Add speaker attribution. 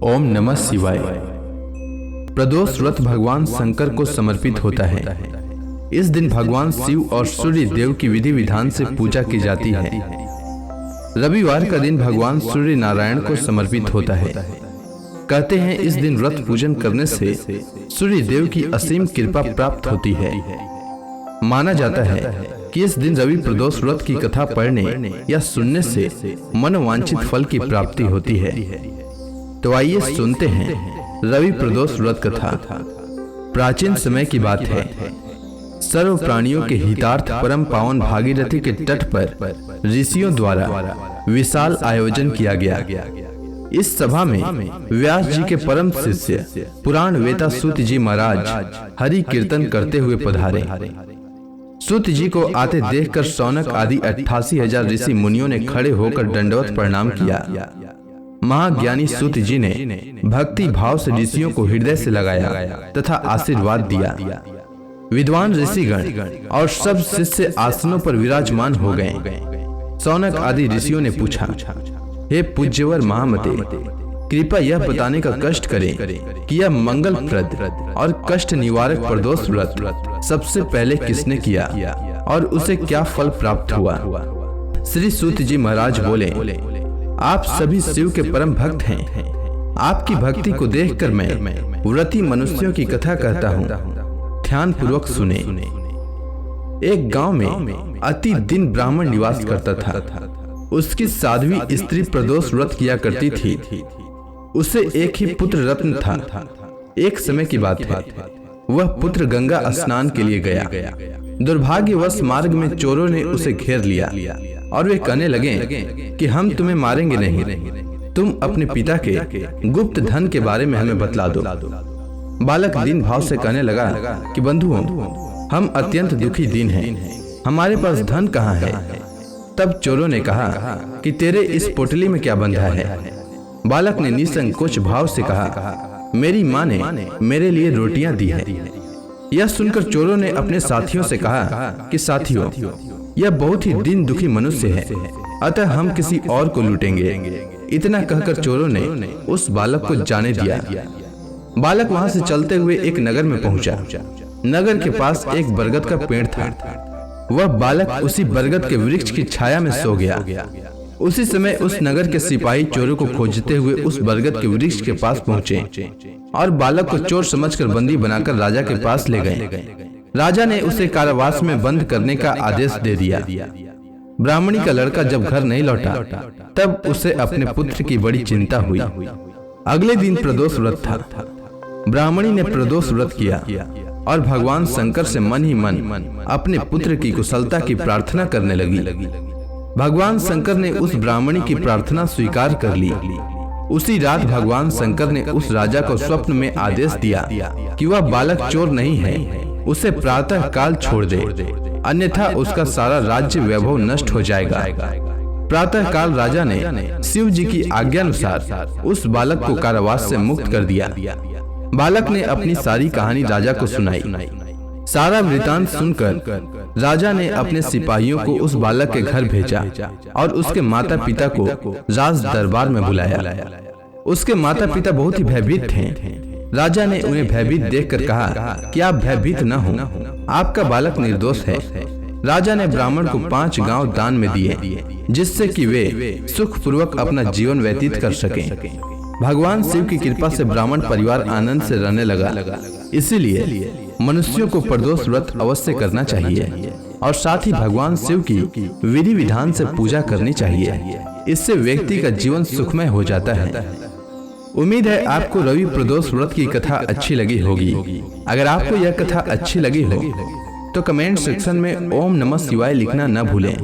Speaker 1: ओम नमः शिवाय। प्रदोष व्रत भगवान शंकर को समर्पित होता है। इस दिन भगवान शिव और सूर्य देव की विधि विधान से पूजा की जाती है। रविवार का दिन भगवान सूर्य नारायण को समर्पित होता है। कहते हैं इस दिन व्रत पूजन करने से सूर्य देव की असीम कृपा प्राप्त होती है। माना जाता है कि इस दिन रवि प्रदोष व्रत की कथा पढ़ने या सुनने से मनोवांछित फल की प्राप्ति होती है। तो आइए सुनते हैं रवि प्रदोष व्रत कथा। प्राचीन समय की बात है। सर्व प्राणियों के हितार्थ परम पावन भागीरथी के तट पर ऋषियों द्वारा विशाल आयोजन किया गया। इस सभा में व्यास जी के परम शिष्य पुराण वेता सूत जी महाराज हरि कीर्तन करते हुए पधारे। सूत जी को आते देखकर शौनक आदि 88,000 ऋषि मुनियों ने खड़े होकर दंडवत प्रणाम किया। महाज्ञानी सूत जी ने भक्ति भाव से ऋषियों को हृदय से लगाया तथा आशीर्वाद दिया। विद्वान ऋषिगण और सब शिष्य आसनों पर विराजमान हो गए। शौनक आदि ऋषियों ने पूछा, हे पूज्यवर महामते, कृपया यह बताने का कष्ट करें कि यह मंगलप्रद और कष्ट निवारक प्रदोष व्रत सबसे पहले किसने किया और उसे क्या फल प्राप्त हुआ। श्री सूत जी महाराज बोले, आप सभी शिव के परम भक्त हैं। आपकी भक्ति को देखकर मैं व्रती मनुष्यों की कथा कहता हूँ, ध्यान पूर्वक सुने। एक गांव में अति दिन ब्राह्मण निवास करता था। उसकी साध्वी स्त्री प्रदोष व्रत किया करती थी। उसे एक ही पुत्र रत्न था। एक समय की बात है, वह पुत्र गंगा स्नान के लिए गया। दुर्भाग्यवश मार्ग में चोरों ने उसे घेर लिया और वे कहने लगे कि हम तुम्हें मारेंगे नहीं, तुम अपने पिता के गुप्त धन के बारे में हमें बतला दो। बालक दीन भाव से कहने लगा कि बंधुओं, हम अत्यंत दुखी दीन हैं, हमारे पास धन कहाँ है। तब चोरों ने कहा कि तेरे इस पोटली में क्या बंधा है। बालक ने निसंकोच भाव से कहा, मेरी माँ ने मेरे लिए रोटियां दी है। यह सुनकर चोरों ने अपने साथियों से कहा कि साथियों, यह बहुत ही दीन दुखी मनुष्य है, अतः हम किसी और को लूटेंगे। इतना कहकर चोरों ने उस बालक को जाने दिया। बालक वहां से चलते हुए एक नगर में पहुंचा। नगर के पास एक बरगद का पेड़ था। वह बालक उसी बरगद के वृक्ष की छाया में सो गया। उसी समय उस नगर के सिपाही चोरों को खोजते हुए उस बरगद के वृक्ष के पास पहुंचे और बालक को चोर समझकर बंदी बनाकर राजा के पास ले गए। राजा ने उसे कारावास में बंद करने का आदेश दे दिया। ब्राह्मणी का लड़का जब घर नहीं लौटा तब उसे अपने पुत्र की बड़ी चिंता हुई। अगले दिन प्रदोष व्रत था। ब्राह्मणी ने प्रदोष व्रत किया और भगवान शंकर से मन ही मन अपने पुत्र की कुशलता की प्रार्थना करने लगी। भगवान शंकर ने उस ब्राह्मणी की प्रार्थना स्वीकार कर ली। उसी रात भगवान शंकर ने उस राजा को स्वप्न में आदेश दिया कि वह बालक चोर नहीं है, उसे प्रातः काल छोड़ दे, अन्यथा उसका सारा राज्य वैभव नष्ट हो जाएगा। प्रातः काल राजा ने शिव जी की आज्ञानुसार उस बालक को कारावास से मुक्त कर दिया। बालक ने अपनी सारी कहानी राजा को सुनाई। सारा वृतांत सुनकर राजा ने अपने सिपाहियों को उस बालक के घर भेजा और उसके माता पिता को राज दरबार में बुलाया। उसके माता पिता बहुत ही भयभीत थे। राजा ने उन्हें भयभीत देखकर कहा कि आप भयभीत न हो, आपका बालक निर्दोष है। राजा ने ब्राह्मण को 5 गांव दान में दिए, जिससे कि वे सुखपूर्वक अपना जीवन व्यतीत कर सकें। भगवान शिव की कृपा से ब्राह्मण परिवार आनंद से रहने लगा। इसीलिए मनुष्यों को प्रदोष व्रत अवश्य करना चाहिए और साथ ही भगवान शिव की विधि विधान से पूजा करनी चाहिए। इससे व्यक्ति का जीवन सुखमय हो जाता है। उम्मीद है आपको रवि प्रदोष व्रत की कथा अच्छी लगी होगी। अगर आपको यह कथा अच्छी लगी हो तो कमेंट सेक्शन में ओम नमः शिवाय लिखना न भूलें।